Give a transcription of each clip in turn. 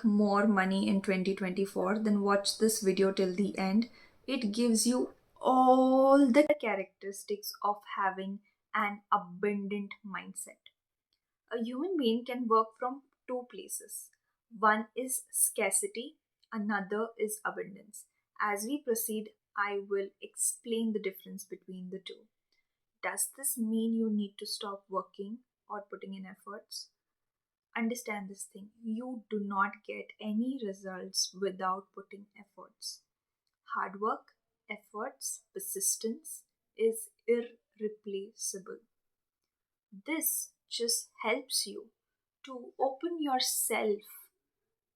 more money in 2024, then watch this video till the end. It gives you all the characteristics of having an abundant mindset. A human being can work from two places. One is scarcity, another is abundance. As we proceed, I will explain the difference between the two. Does this mean you need to stop working or putting in efforts? Understand this thing. You do not get any results without putting efforts. Hard work, efforts, persistence is irreplaceable. This just helps you to open yourself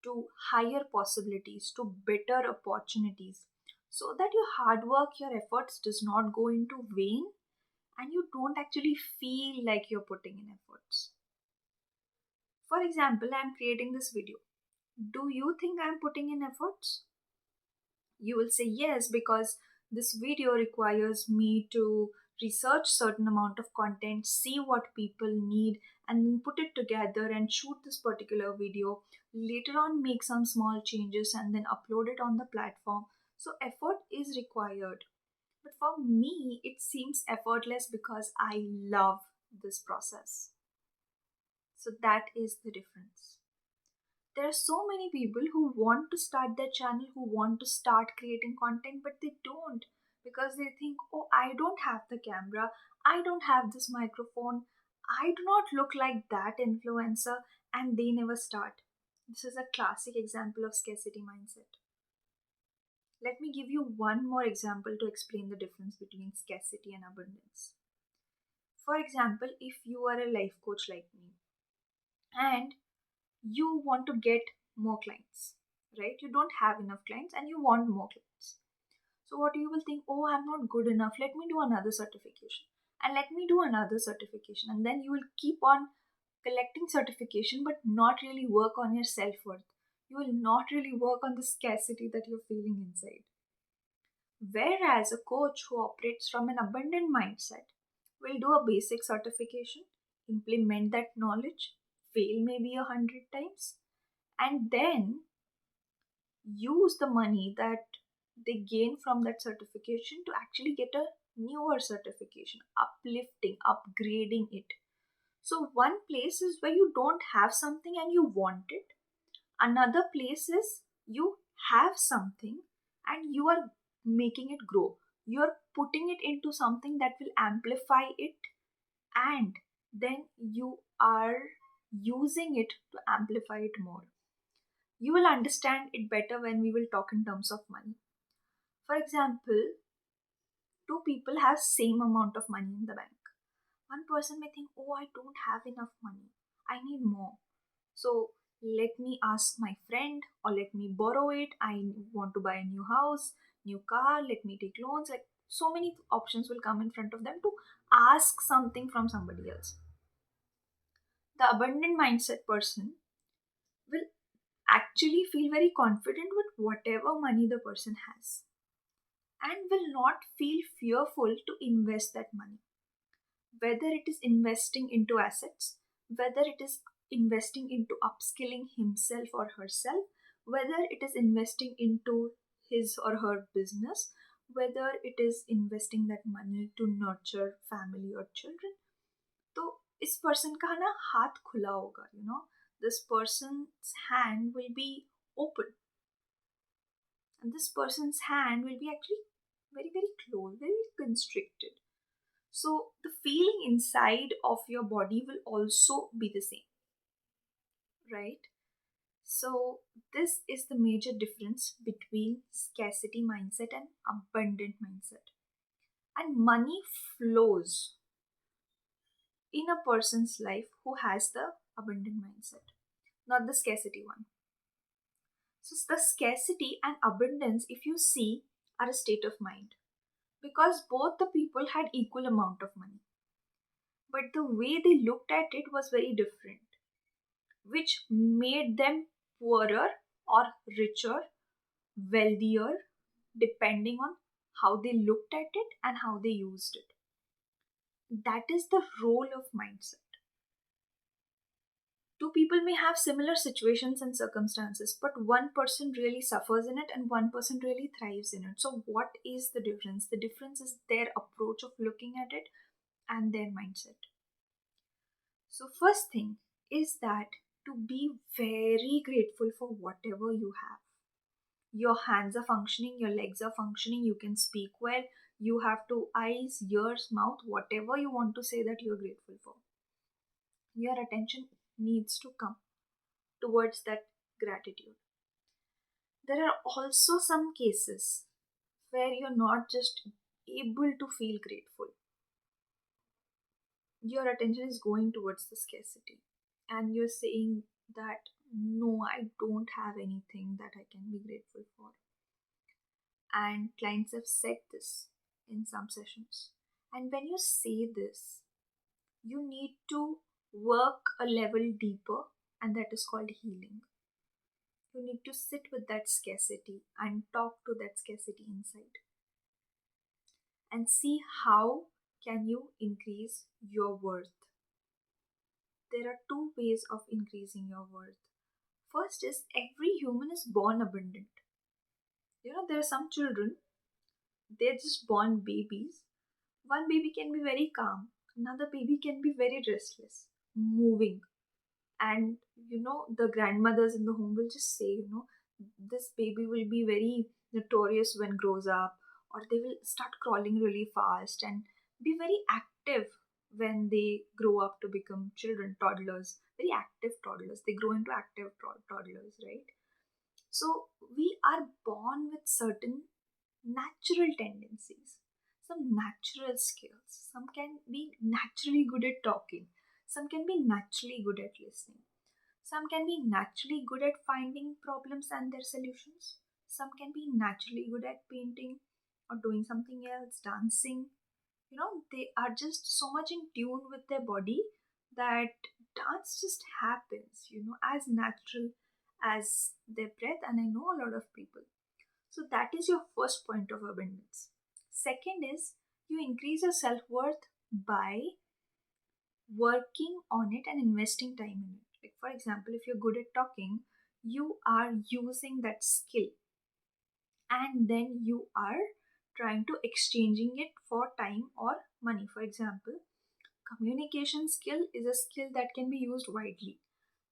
to higher possibilities, to better opportunities, so that your hard work, your efforts does not go into vain and you don't actually feel like you're putting in efforts. For example, I'm creating this video. Do you think I'm putting in efforts? You will say yes, because this video requires me to research certain amount of content, see what people need, and then put it together and shoot this particular video. Later on, make some small changes and then upload it on the platform. So effort is required. But for me, it seems effortless because I love this process. So that is the difference. There are so many people who want to start their channel, who want to start creating content, but they don't, because they think, oh, I don't have the camera, I don't have this microphone, I do not look like that influencer, and they never start. This is a classic example of scarcity mindset. Let me give you one more example to explain the difference between scarcity and abundance. For example, if you are a life coach like me and you want to get more clients, right? You don't have enough clients and you want more clients. So, what you will think, oh, I'm not good enough, let me do another certification, and let me do another certification, and then you will keep on collecting certification but not really work on your self worth. You will not really work on the scarcity that you're feeling inside. Whereas a coach who operates from an abundant mindset will do a basic certification, implement that knowledge, fail maybe 100 times, and then use the money that they gain from that certification to actually get a newer certification, uplifting, upgrading it. So, one place is where you don't have something and you want it, another place is you have something and you are making it grow. You're putting it into something that will amplify it, and then you are using it to amplify it more. You will understand it better when we will talk in terms of money. For example, two people have same amount of money in the bank. One person may think, oh, I don't have enough money, I need more. So let me ask my friend, or let me borrow it. I want to buy a new house, new car, let me take loans. Like, so many options will come in front of them to ask something from somebody else. The abundant mindset person will actually feel very confident with whatever money the person has, and will not feel fearful to invest that money. Whether it is investing into assets, whether it is investing into upskilling himself or herself, whether it is investing into his or her business, whether it is investing that money to nurture family or children. तो इस person का ना हाथ खुला होगा, this person's hand will be open, and this person's hand will be actually very, very close, very constricted. So the feeling inside of your body will also be the same, right? So this is the major difference between scarcity mindset and abundant mindset. And money flows in a person's life who has the abundant mindset, not the scarcity one. So the scarcity and abundance, if you see, are a state of mind, because both the people had equal amount of money, but the way they looked at it was very different, which made them poorer or richer, wealthier, depending on how they looked at it and how they used it. That is the role of mindset. Two people may have similar situations and circumstances, but one person really suffers in it and one person really thrives in it. So, what is the difference? The difference is their approach of looking at it and their mindset. So, first thing is that to be very grateful for whatever you have. Your hands are functioning, your legs are functioning, you can speak well, you have two eyes, ears, mouth, whatever you want to say that you're grateful for. Your attention needs to come towards that gratitude. There are also some cases where you're not just able to feel grateful. Your attention is going towards the scarcity and you're saying that no, I don't have anything that I can be grateful for. And clients have said this in some sessions. And when you say this, you need to work a level deeper, and that is called healing. You need to sit with that scarcity and talk to that scarcity inside and see how can you increase your worth. There are two ways of increasing your worth. First is every human is born abundant. There are some children, they're just born babies. One baby can be very calm, another baby can be very restless, moving. And the grandmothers in the home will just say, this baby will be very notorious when grows up, or they will start crawling really fast and be very active when they grow up to become children, toddlers, very active toddlers. They grow into active toddlers, right? So we are born with certain natural tendencies, some natural skills. Some can be naturally good at talking, some can be naturally good at listening, some can be naturally good at finding problems and their solutions, some can be naturally good at painting or doing something else, dancing. They are just so much in tune with their body that dance just happens, as natural as their breath. And I know a lot of people. So that is your first point of abundance. Second is you increase your self worth by working on it and investing time in it. Like, for example, if you're good at talking, you are using that skill and then you are trying to exchanging it for time or money. For example, communication skill is a skill that can be used widely.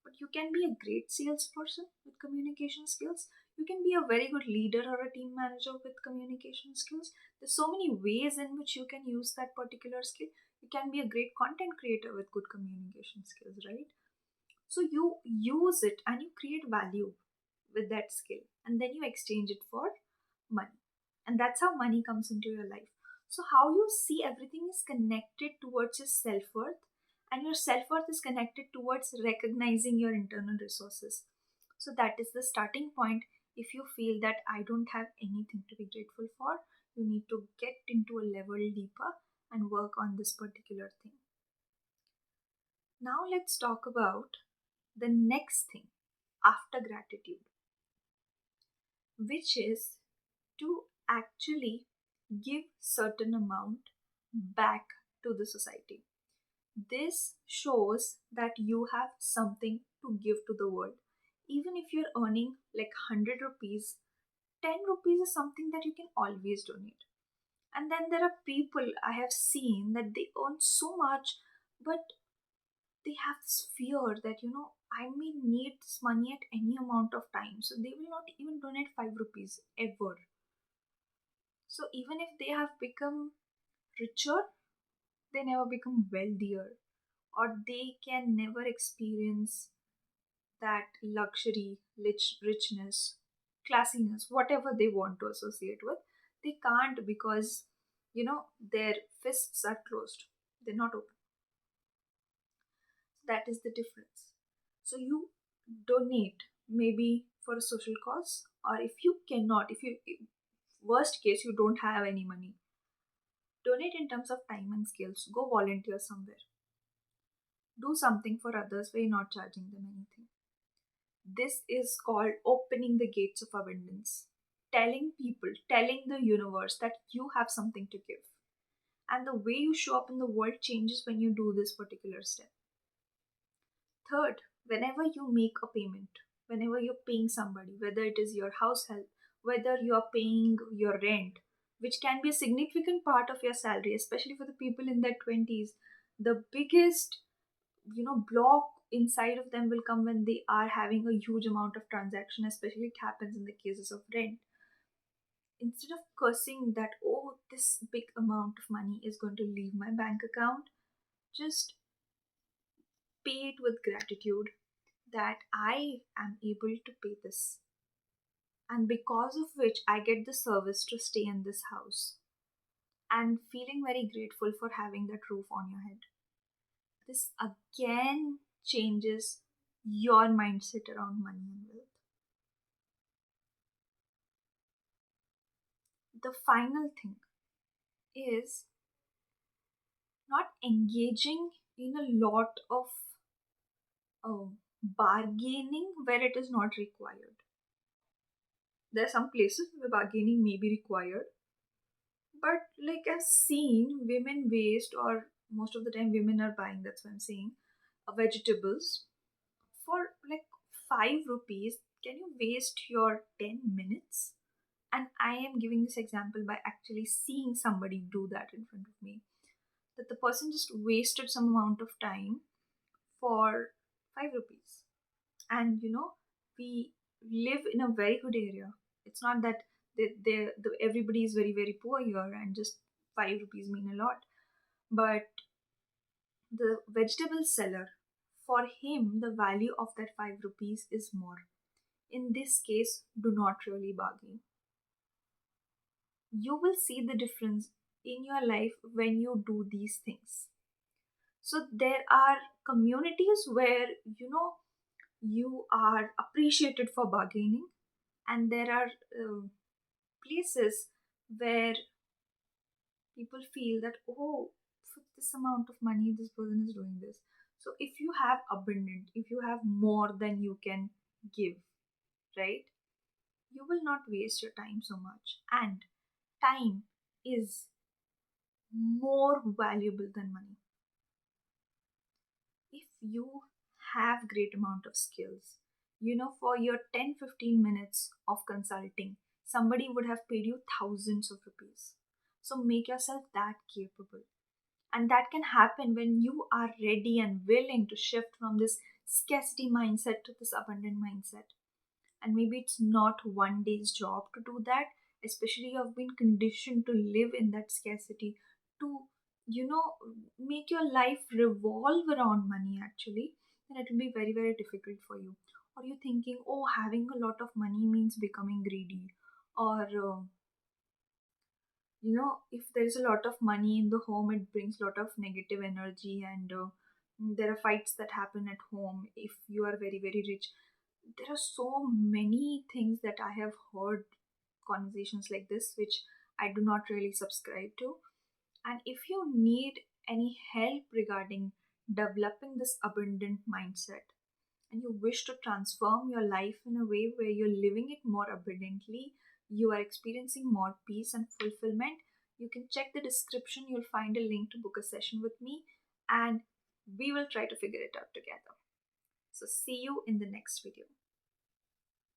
But you can be a great salesperson with communication skills. You can be a very good leader or a team manager with communication skills. There's so many ways in which you can use that particular skill. You can be a great content creator with good communication skills, right? So you use it and you create value with that skill and then you exchange it for money. And that's how money comes into your life. So, how you see everything is connected towards your self worth, and your self worth is connected towards recognizing your internal resources. So, that is the starting point. If you feel that I don't have anything to be grateful for, you need to get into a level deeper and work on this particular thing. Now, let's talk about the next thing after gratitude, which is to actually give certain amount back to the society. This shows that you have something to give to the world. Even if you're earning like 100 rupees, 10 rupees is something that you can always donate. And then there are people I have seen that they earn so much, but they have this fear that, I may need this money at any amount of time. So they will not even donate 5 rupees ever. So even if they have become richer, they never become wealthier, or they can never experience that luxury, richness, classiness, whatever they want to associate with. They can't because, their fists are closed, they're not open. That is the difference. So you donate maybe for a social cause, or if you cannot, worst case, you don't have any money, donate in terms of time and skills. Go volunteer somewhere. Do something for others where you're not charging them anything. This is called opening the gates of abundance. Telling people, telling the universe that you have something to give. And the way you show up in the world changes when you do this particular step. Third, Whenever you make a payment, whenever you're paying somebody, whether it is your house help, whether you're paying your rent, which can be a significant part of your salary, especially for the people in their 20s, the biggest block inside of them will come when they are having a huge amount of transaction, especially it happens in the cases of rent. Instead of cursing that, oh, this big amount of money is going to leave my bank account, just pay it with gratitude that I am able to pay this, and because of which I get the service to stay in this house, and feeling very grateful for having that roof on your head. This again changes your mindset around money and wealth. The final thing is not engaging in a lot of bargaining where it is not required. There are some places where bargaining may be required, but like I've seen women waste, or most of the time women are buying, that's what I'm saying, vegetables for like 5 rupees. Can you waste your 10 minutes? And I am giving this example by actually seeing somebody do that in front of me. That the person just wasted some amount of time for 5 rupees. And we live in a very good area. It's not that everybody is very, very poor here and just 5 rupees mean a lot. But the vegetable seller, for him, the value of that 5 rupees is more. In this case, do not really bargain. You will see the difference in your life when you do these things. So there are communities where you are appreciated for bargaining, and there are places where people feel that, oh, for this amount of money this person is doing this. So if you have abundant, if you have more than you can give, right, you will not waste your time so much. And time is more valuable than money. If you have great amount of skills, for your 10-15 minutes of consulting, somebody would have paid you thousands of rupees. So make yourself that capable. And that can happen when you are ready and willing to shift from this scarcity mindset to this abundant mindset. And maybe it's not one day's job to do that, especially you've been conditioned to live in that scarcity, to you know make your life revolve around money actually. Then it will be very, very difficult for you. Or you're thinking, oh, having a lot of money means becoming greedy, or if there's a lot of money in the home, it brings a lot of negative energy, and there are fights that happen at home if you are very, very rich. There are so many things that I have heard, conversations like this, which I do not really subscribe to. And if you need any help regarding developing this abundant mindset, and you wish to transform your life in a way where you're living it more abundantly, you are experiencing more peace and fulfillment, you can check the description. You'll find a link to book a session with me, and we will try to figure it out together. So, see you in the next video.